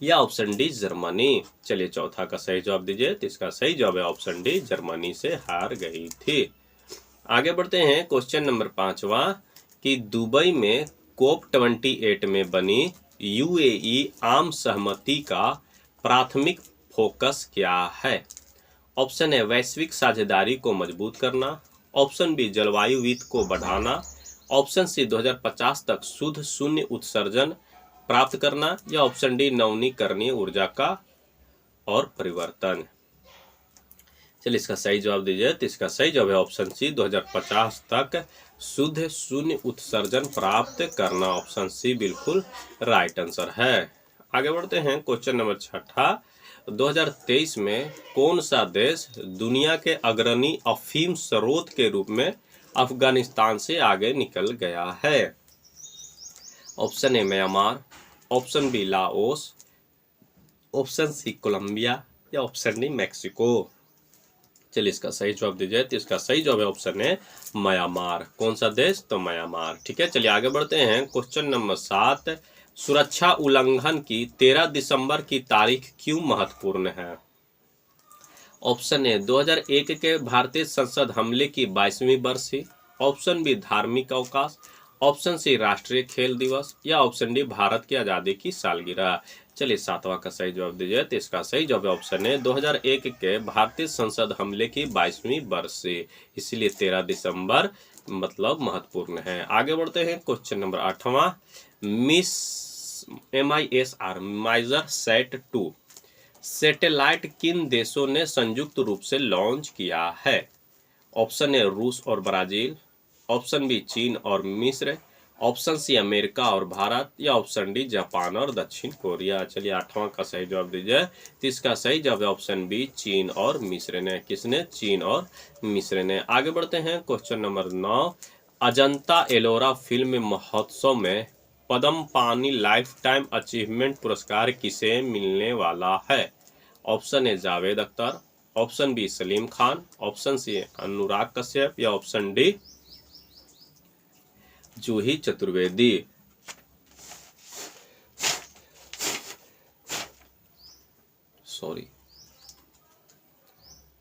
या ऑप्शन डी जर्मनी। चलिए चौथा का सही जवाब दीजिए। तो इसका सही जवाब है ऑप्शन डी जर्मनी से हार गई थी। आगे बढ़ते हैं। क्वेश्चन नंबर 5वां कि दुबई में COP28 में बनी UAE आम सहमति का प्राथमिक फोकस क्या है? ऑप्शन ए वैश्विक साझेदारी को मजबूत करना, ऑप्शन बी जलवायु वित्त को बढ़ाना, ऑप्शन सी 2050 तक शुद्ध शून्य उत्सर्जन प्राप्त करना, या ऑप्शन डी नवीकरणीय ऊर्जा का और परिवर्तन। चलिए इसका सही जवाब दीजिए। तो इसका सही जवाब है ऑप्शन सी 2050 तक शुद्ध शून्य उत्सर्जन प्राप्त करना। ऑप्शन सी बिल्कुल राइट आंसर है। आगे बढ़ते हैं। क्वेश्चन नंबर 6, 2023 में कौन सा देश दुनिया के अग्रणी अफीम स्रोत के रूप में अफगानिस्तान से आगे निकल गया है? Option A Myanmar, option B Laos, option C Colombia, या ऑप्शन डी मैक्सिको। चलिए इसका सही जवाब दीजिए। तो इसका सही जवाब है ऑप्शन है म्यांमार। कौन सा देश? तो म्यांमार। ठीक है, चलिए आगे बढ़ते हैं। क्वेश्चन नंबर 7, सुरक्षा उल्लंघन की 13 दिसंबर की तारीख क्यों महत्वपूर्ण है? ऑप्शन ए 2001 के भारतीय संसद हमले की 22वीं बरसी, ऑप्शन बी धार्मिक अवकाश, ऑप्शन सी राष्ट्रीय खेल दिवस, या ऑप्शन डी भारत की आज़ादी की सालगिरह। चलिए 7वां का सही जवाब दीजिए। तो इसका सही जवाब है ऑप्शन है 2001 के भारतीय संसद हमले की 22वीं बरसी, इसीलिए 13 दिसंबर मतलब महत्वपूर्ण है। आगे बढ़ते हैं। क्वेश्चन नंबर 8वां, MISR माइजर सेट 2 सैटेलाइट किन देशों ने संयुक्त रूप से लॉन्च किया है? ऑप्शन ए रूस और ब्राजील, ऑप्शन बी चीन और मिस्र, ऑप्शन सी अमेरिका और भारत, या ऑप्शन डी जापान और दक्षिण कोरिया। चलिए 8वां का सही जवाब दीजिए। तो इसका सही जवाब है ऑप्शन बी चीन और मिस्र ने। किसने? चीन और मिस्र ने। आगे बढ़ते हैं। Question number 9, Ajanta Ellora film महोत्सव में पद्म पानी लाइफ टाइम अचीवमेंट पुरस्कार किसे मिलने वाला है? Option A Javed Akhtar, option B Salim Khan, option C Anurag Kashyap, या ऑप्शन डी जूही चतुर्वेदी।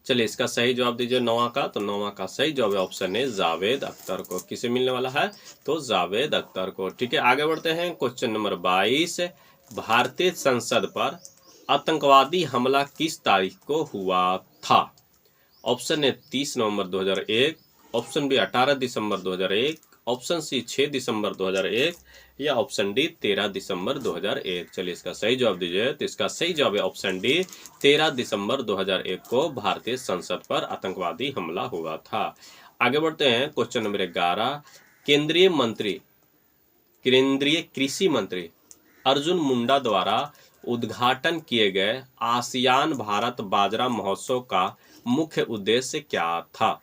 चलिए इसका सही जवाब दीजिए 9वां का। तो 9वां का सही जवाब है ऑप्शन ए जावेद अख्तर को। किसे मिलने वाला है? तो जावेद अख्तर को। ठीक है, आगे बढ़ते हैं। क्वेश्चन नंबर 22, भारतीय संसद पर आतंकवादी हमला किस तारीख को हुआ था? ऑप्शन ए 30 नवंबर 2001, ऑप्शन बी 18 दिसंबर 2001, ऑप्शन सी 6 दिसंबर 2001, या ऑप्शन डी 13 दिसंबर 2001। चलिए इसका सही जवाब दीजिए। तो इसका सही जवाब है ऑप्शन डी 13 दिसंबर 2001 को भारतीय संसद पर आतंकवादी हमला हुआ था। आगे बढ़ते हैं। क्वेश्चन नंबर 11, केंद्रीय कृषि मंत्री अर्जुन मुंडा द्वारा उद्घाटन किए गए आसियान भारत बाजरा महोत्सव का मुख्य उद्देश्य क्या था?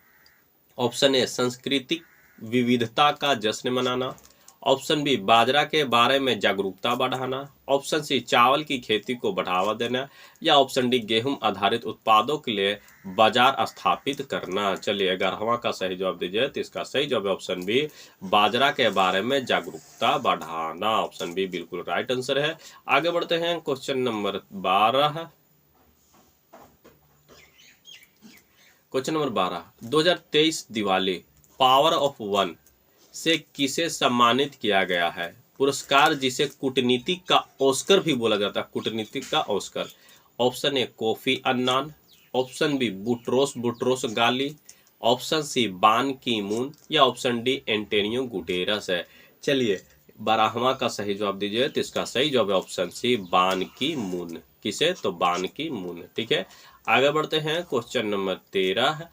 ऑप्शन ए सांस्कृतिक विविधता का जश्न मनाना, ऑप्शन बी बाजरा के बारे में जागरूकता बढ़ाना, ऑप्शन सी चावल की खेती को बढ़ावा देना, या ऑप्शन डी गेहूं आधारित उत्पादों के लिए बाजार स्थापित करना। चलिए 11वां का सही जवाब दीजिए। तो इसका सही जवाब है ऑप्शन बी बाजरा के बारे में जागरूकता बढ़ाना। ऑप्शन बी बिल्कुल राइट आंसर है। आगे बढ़ते हैं question number 12। Question number 12, 2023 Diwali power of one से किसे सम्मानित किया गया है? पुरस्कार जिसे कूटनीति का ऑस्कर भी बोला जाता है, कूटनीति का Oscar. Option A Kofi Annan, option B Boutros Boutros Ghali, option सी बान की मून, या ऑप्शन डी एंटोनियो गुटेरस है। चलिए 12वां का सही जवाब दीजिए। तो इसका सही जवाब है ऑप्शन सी बान की मून। किसे? तो बान की मून। ठीक है, आगे बढ़ते हैं क्वेश्चन नंबर 13।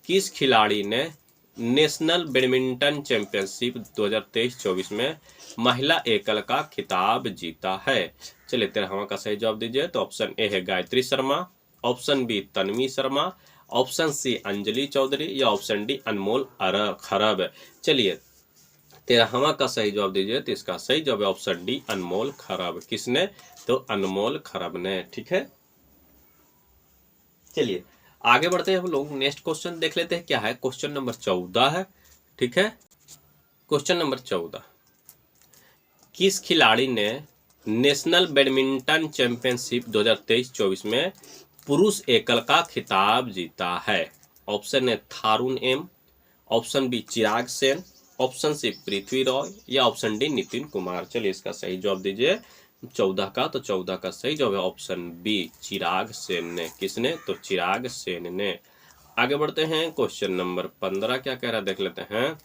किस खिलाड़ी ने नेशनल बैडमिंटन चैंपियनशिप 2023-24 में महिला एकल का खिताब जीता है? चलिए 13वां का सही जवाब दीजिए। तो ऑप्शन ए है Gayatri Sharma, option B Tanvi Sharma, option C Anjali Chaudhary, या ऑप्शन डी अनमोल खरब। चलिए 13वां का सही जवाब दीजिए। तो इसका सही जवाब है ऑप्शन डी अनमोल खरब। किसने? तो अनमोल खरब ने। ठीक है, चलिए आगे बढ़ते हैं हम लोग। नेक्स्ट क्वेश्चन देख लेते हैं क्या है। क्वेश्चन नंबर 14 है। ठीक है, क्वेश्चन नंबर 14, किस खिलाड़ी ने नेशनल बैडमिंटन चैंपियनशिप 2023-24 में पुरुष एकल का खिताब जीता है? Option A Tharun M, option B Chirag Sen, option C Prithvi Roy, या ऑप्शन डी नितिन कुमार। चलिए इसका सही जवाब दीजिए 14 का। तो 14 का सही जवाब है ऑप्शन बी चिराग सेन ने। किसने? तो चिराग सेन ने। आगे बढ़ते हैं क्वेश्चन नंबर 15 क्या कह रहा है देख लेते हैं।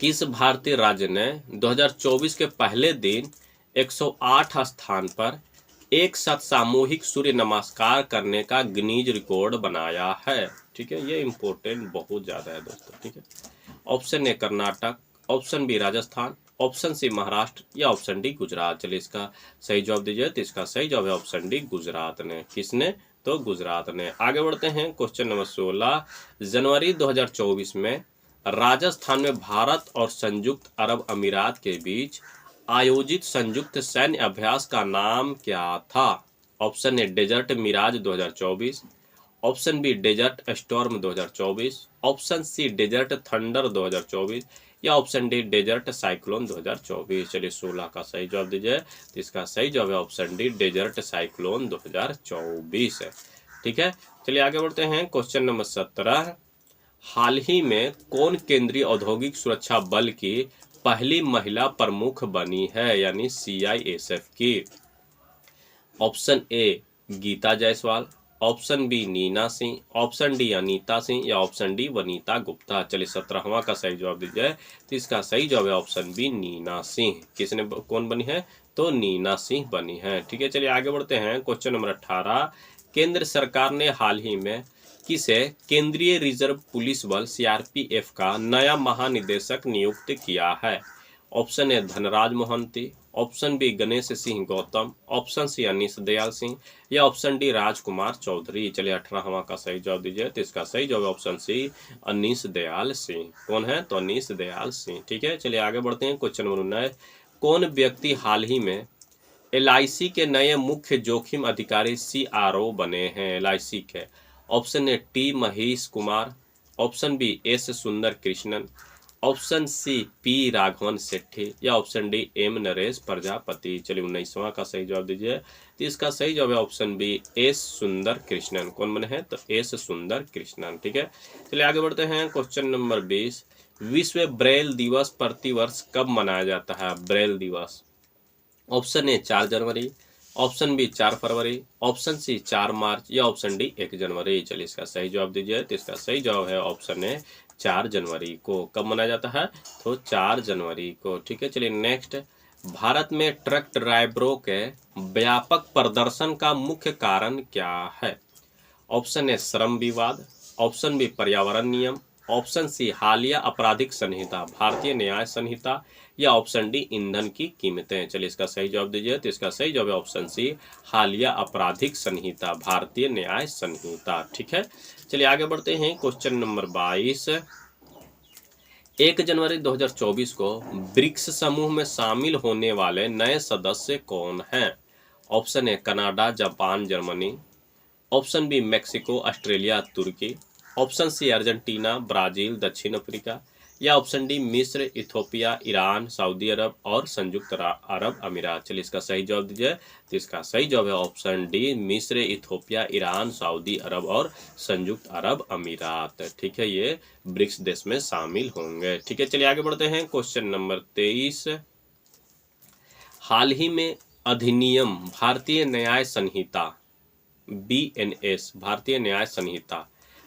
किस भारतीय राज्य ने 2024 के पहले दिन 108 स्थान पर एक साथ सामूहिक सूर्य नमस्कार करने का गिनीज रिकॉर्ड बनाया है? ठीक है, ये इंपॉर्टेंट बहुत ज्यादा है दोस्तों। ठीक है, option A Karnataka, option B Rajasthan, option C Maharashtra, या ऑप्शन डी गुजरात। चलिए इसका सही जवाब दीजिए। तो इसका सही जवाब है ऑप्शन डी गुजरात ने। किसने? तो गुजरात ने। आगे बढ़ते हैं क्वेश्चन नंबर 16, जनवरी 2024 में राजस्थान में भारत और संयुक्त अरब अमीरात के बीच आयोजित संयुक्त सैन्य अभ्यास का नाम क्या था? Option A desert mirage 2024, option B desert storm 2024, option C desert thunder 2024, या ऑप्शन डी डेजर्ट साइक्लोन 2024। चलिए 16 का सही जवाब दीजिए। तो इसका सही जवाब है ऑप्शन डी डेजर्ट साइक्लोन 2024 है। ठीक है, चलिए आगे बढ़ते हैं क्वेश्चन नंबर 17, हाल ही में कौन केंद्रीय औद्योगिक सुरक्षा बल की पहली महिला प्रमुख बनी है, यानी CISF की? Option A Geeta Jaiswal, option B Neena Singh, option D Anita Singh, या ऑप्शन डी वनीता गुप्ता। चलिए 17वां का सही जवाब दीजिए। तो इसका सही जवाब है ऑप्शन बी नीना सिंह। किसने कौन बनी है? तो नीना सिंह बनी है। ठीक है, चलिए आगे बढ़ते हैं क्वेश्चन नंबर 18, केंद्र सरकार ने हाल ही में किसे केंद्रीय रिजर्व पुलिस बल CRPF का नया महानिदेशक नियुक्त किया है? Option A Dhanraj Mohanty, option B Ganesh Singh Gautam, option C Anish Dayal Singh, या ऑप्शन डी राजकुमार चौधरी। चलिए 18वां का सही जवाब दीजिए। तो इसका सही जवाब ऑप्शन सी अनीश दयाल सिंह। कौन है? तो अनीश दयाल सिंह। ठीक है, चलिए आगे बढ़ते हैं क्वेश्चन नंबर 19, कौन व्यक्ति हाल ही में LIC के नए मुख्य जोखिम अधिकारी CRO बने हैं LIC के? Option A T Mahesh Kumar, option B S Sundar Krishnan, option C P Raghavan Sethi, या option D M Naresh Prajapati. चलिए 19वां का सही जवाब दीजिए। तो इसका सही जवाब है option B S Sundar Krishnan. कौन बने हैं? तो S सुंदर कृष्णन। ठीक है, चलिए आगे बढ़ते हैं क्वेश्चन नंबर 20, विश्व ब्रेल दिवस प्रतिवर्ष कब मनाया जाता है? ब्रेल दिवस। ऑप्शन ए 4 जनवरी, ऑप्शन बी 4 फरवरी, ऑप्शन सी 4 मार्च, या ऑप्शन डी 1 जनवरी। चलिए इसका सही जवाब दीजिए। तो इसका सही जवाब है ऑप्शन ए 4 जनवरी को। कब मनाया जाता है? तो 4 जनवरी को। ठीक है, चलिए नेक्स्ट, भारत में ट्रक ड्राइवरों के व्यापक प्रदर्शन का मुख्य कारण क्या है? ऑप्शन ए श्रम विवाद, ऑप्शन बी पर्यावरण नियम, ऑप्शन सी हालिया आपराधिक संहिता भारतीय न्याय संहिता, या ऑप्शन डी ईंधन की कीमतें। चलिए इसका सही जवाब दीजिए। तो इसका सही जवाब है ऑप्शन सी हालिया आपराधिक संहिता भारतीय न्याय संहिता। ठीक है, चलिए आगे बढ़ते हैं क्वेश्चन नंबर 22, 1 जनवरी 2024 को ब्रिक्स समूह में शामिल होने वाले नए सदस्य कौन हैं? Option A Canada, Japan, Germany. Option B Mexico, Australia, तुर्की। ऑप्शन सी अर्जेंटीना, ब्राजील, दक्षिण अफ्रीका। या ऑप्शन डी मिस्र, इथोपिया, ईरान, सऊदी अरब और संयुक्त अरब अमीरात। चलिए इसका सही जवाब दीजिए। तो इसका सही जवाब है ऑप्शन डी मिस्र, इथोपिया, ईरान, सऊदी अरब और संयुक्त अरब अमीरात। ठीक है, ये ब्रिक्स देश में शामिल होंगे। ठीक है, चलिए आगे बढ़ते हैं। क्वेश्चन नंबर 23, हाल ही में अधिनियम भारतीय न्याय संहिता BNS भारतीय न्याय संहिता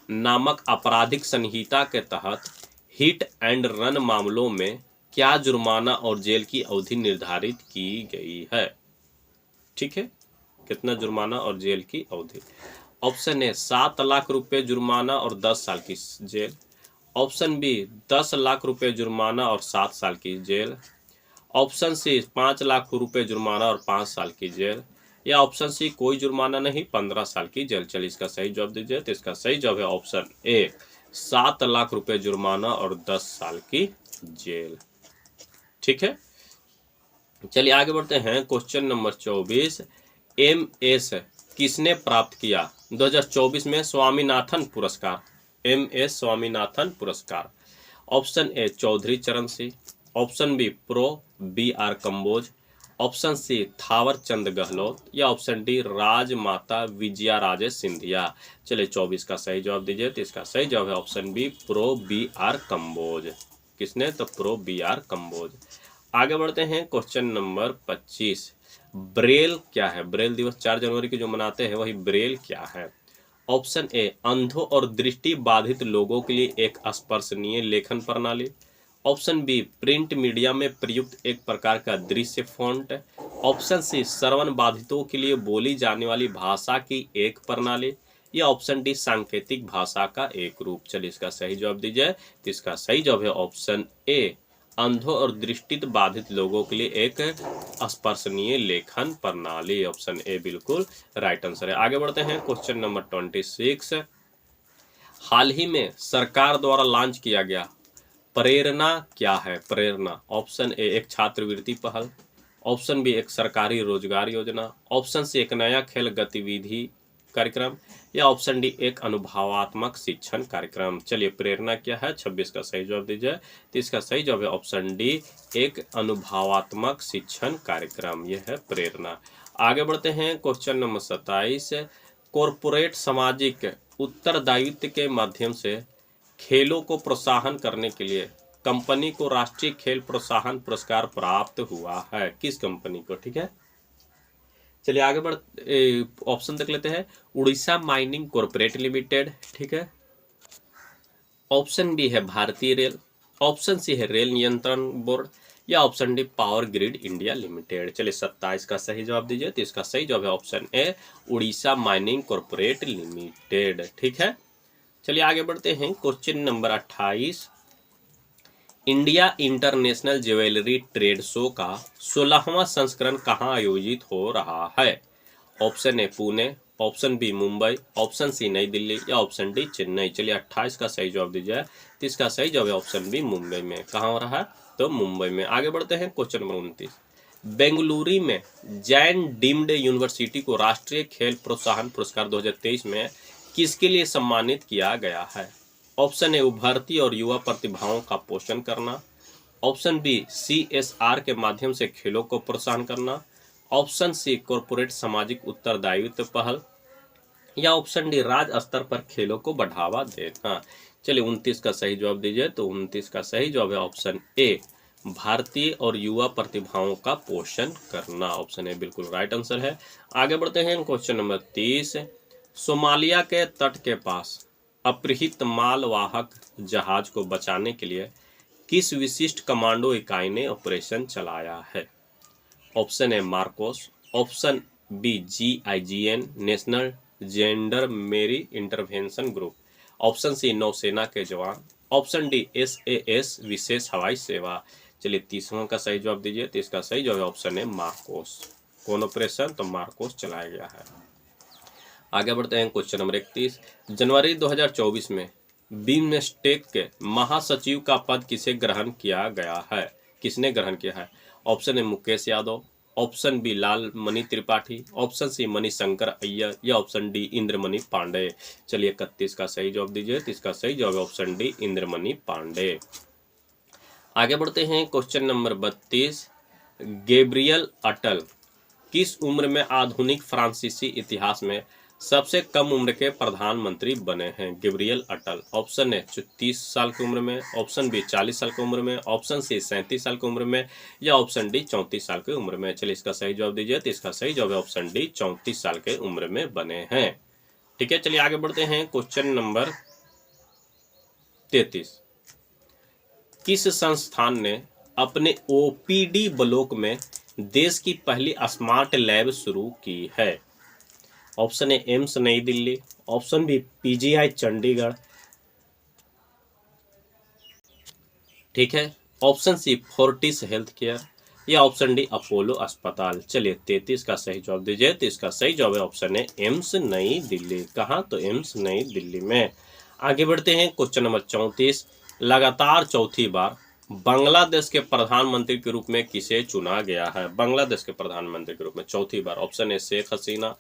नामक आपराधिक संहिता के तहत हिट एंड रन मामलों में क्या जुर्माना और जेल की अवधि निर्धारित की गई है? ठीक है, कितना जुर्माना और जेल की अवधि? ऑप्शन ए 7 लाख रुपए जुर्माना और 10 साल की जेल। ऑप्शन बी 10 लाख रुपए जुर्माना और 7 साल की जेल। ऑप्शन सी 5 लाख रुपए जुर्माना और 5 साल की जेल। या ऑप्शन सी कोई जुर्माना नहीं, 15 साल की जेल। चलिए इसका सही जवाब दीजिए। तो इसका सही जवाब है ऑप्शन ए 7 लाख रुपए जुर्माना और 10 साल की जेल। ठीक है, चलिए आगे बढ़ते हैं। क्वेश्चन नंबर 24, MS किसने प्राप्त किया 2024 में स्वामीनाथन पुरस्कार? MS स्वामीनाथन पुरस्कार। Option A Chaudhary Charan Singh. Option B pro BR Kamboj. Option C Thawar Chand Gehlot. या ऑप्शन डी राजमाता विजया राजे सिंधिया। चलिए 24 का सही जवाब दीजिए। तो इसका सही जवाब है option B pro BR Kamboj. किसने? तो प्रो BR कंबोज। आगे बढ़ते हैं। क्वेश्चन नंबर 25, ब्रेल क्या है? ब्रेल दिवस 4 जनवरी की जो मनाते हैं वही ब्रेल क्या है? ऑप्शन ए अंधों और दृष्टि बाधित लोगों के लिए एक स्पर्शनीय लेखन प्रणाली। ऑप्शन बी प्रिंट मीडिया में प्रयुक्त एक प्रकार का दृश्य फॉन्ट। ऑप्शन सी श्रवण बाधितों के लिए बोली जाने वाली भाषा की एक प्रणाली। या ऑप्शन डी सांकेतिक भाषा का एक रूप। चलिए इसका सही जवाब दीजिए। तो इसका सही जवाब है ऑप्शन ए अंधों और दृष्टि बाधित लोगों के लिए एक स्पर्शनीय लेखन प्रणाली। ऑप्शन ए बिल्कुल राइट आंसर है। आगे बढ़ते हैं। क्वेश्चन नंबर 26, हाल ही में सरकार द्वारा लॉन्च किया गया प्रेरणा क्या है? प्रेरणा। ऑप्शन ए एक छात्रवृत्ति पहल। ऑप्शन बी एक सरकारी रोजगार योजना। ऑप्शन सी एक नया खेल गतिविधि कार्यक्रम। या ऑप्शन डी एक अनुभवात्मक शिक्षण कार्यक्रम। चलिए प्रेरणा क्या है? 26 का सही जवाब दीजिए। तो इसका सही जवाब है ऑप्शन डी एक अनुभवात्मक शिक्षण कार्यक्रम। यह है प्रेरणा। आगे बढ़ते हैं। क्वेश्चन नंबर 27, कॉरपोरेट सामाजिक उत्तरदायित्व के माध्यम से खेलों को प्रोत्साहन करने के लिए कंपनी को राष्ट्रीय खेल प्रोत्साहन पुरस्कार प्राप्त हुआ है? किस कंपनी को? ठीक है, चलिए आगे बढ़ ऑप्शन देख लेते हैं। Orissa mining corporate limited. ठीक है, ऑप्शन बी है भारतीय रेल। ऑप्शन सी है रेल नियंत्रण बोर्ड। या option D power grid India limited. चलिए 27 का सही जवाब दीजिए। तो इसका सही जवाब है option A Orissa mining corporate limited. ठीक है, चलिए आगे बढ़ते हैं। Question number 28, India international jewellery trade show का 16वां संस्करण कहाँ आयोजित हो रहा है? Option A Pune. Option B Mumbai. Option C नई दिल्ली। या ऑप्शन डी चेन्नई। चलिए 28 का सही जवाब दीजिए। तो इसका सही जवाब है ऑप्शन बी मुंबई में। कहाँ हो रहा है? तो मुंबई में। आगे बढ़ते हैं। क्वेश्चन नंबर 29, बेंगलुरु में जैन डीम्ड यूनिवर्सिटी को राष्ट्रीय खेल प्रोत्साहन पुरस्कार 2023 में किसके लिए सम्मानित किया गया है? ऑप्शन ए उभरती और युवा प्रतिभाओं का पोषण करना। ऑप्शन बी CSR के माध्यम से खेलों को प्रोत्साहन करना। ऑप्शन सी कॉरपोरेट सामाजिक उत्तरदायित्व पहल। या ऑप्शन डी राज्य स्तर पर खेलों को बढ़ावा देना। चलिए 29 का सही जवाब दीजिए। तो 29 का सही जवाब है ऑप्शन ए भारतीय और युवा प्रतिभाओं का पोषण करना। ऑप्शन ए बिल्कुल राइट आंसर है। आगे बढ़ते हैं। क्वेश्चन नंबर 30, सोमालिया के तट के पास अपहृत मालवाहक जहाज को बचाने के लिए किस विशिष्ट कमांडो इकाई ने ऑपरेशन चलाया है? Option A MARCOS. Option B GIGN national gendarmerie intervention group. Option C नौसेना के जवान। ऑप्शन डी SAS विशेष हवाई सेवा। चलिए 30वां का सही जवाब दीजिए। तो इसका सही जवाब ऑप्शन है मार्कोस। कौन ऑपरेशन? तो मार्कोस चलाया गया है। आगे बढ़ते हैं। क्वेश्चन नंबर 31, जनवरी 2024 में बिम्स्टेक के महासचिव का पद किसे ग्रहण किया गया है? किसने ग्रहण किया है? Option A Mukesh Yadav, option B Lal Mani Tripathi, option C Manishankar Aiyar या ऑप्शन डी इंद्रमणि पांडे। चलिए 31 का सही जवाब दीजिए। तो इसका सही जवाब है ऑप्शन डी इंद्रमणि पांडे। आगे बढ़ते हैं क्वेश्चन नंबर 32। गैब्रियल अटल किस उम्र में आधुनिक फ्रांसीसी इतिहास में सबसे कम उम्र के प्रधानमंत्री बने हैं? Gabriel Atal. ऑप्शन ए 30 साल की उम्र में, ऑप्शन बी 40 साल की उम्र में, ऑप्शन सी 37 साल की उम्र में या ऑप्शन डी 34 साल की उम्र में। चलिए इसका सही जवाब दीजिए। तो इसका सही जवाब है ऑप्शन डी 34 साल के उम्र में बने हैं। ठीक है, चलिए आगे बढ़ते हैं क्वेश्चन नंबर 33। किस संस्थान ने अपने ओपीडी ब्लॉक में देश की पहली स्मार्ट लैब शुरू की है? ऑप्शन ए एम्स नई Delhi, option B PGI Chandigarh, ठीक है, option C Fortis health care या ऑप्शन डी अपोलो अस्पताल। चलिए 33 का सही जवाब दीजिए। तो इसका सही जवाब है ऑप्शन ए एम्स नई दिल्ली। कहाँ? तो एम्स नई दिल्ली में। आगे बढ़ते हैं क्वेश्चन नंबर 34। लगातार चौथी बार बांग्लादेश के प्रधानमंत्री के रूप में किसे चुना गया है? बांग्लादेश के प्रधानमंत्री के रूप में चौथी बार। Option A Sheikh Hasina,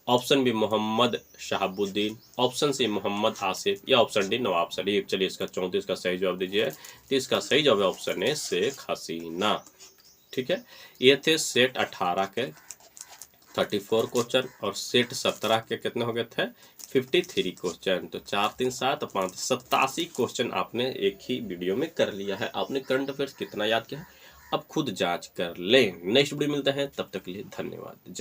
option B Mohammad Shahabuddin, option C Mohammad Asif या ऑप्शन डी नवाब शरीफ। चलिए इसका 34 का सही जवाब दीजिए। तो इसका सही जवाब है ऑप्शन ए शेख हसीना। ठीक है, ये थे सेट 18 के 34 क्वेश्चन और सेट 17 के कितने हो गए थे? 53 क्वेश्चन। तो 4 3 7 5 87 क्वेश्चन आपने एक ही वीडियो में कर लिया है। आपने करंट अफेयर्स कितना याद किया है अब खुद जांच कर लें। नेक्स्ट वीडियो मिलते हैं, तब तक के लिए धन्यवाद। जय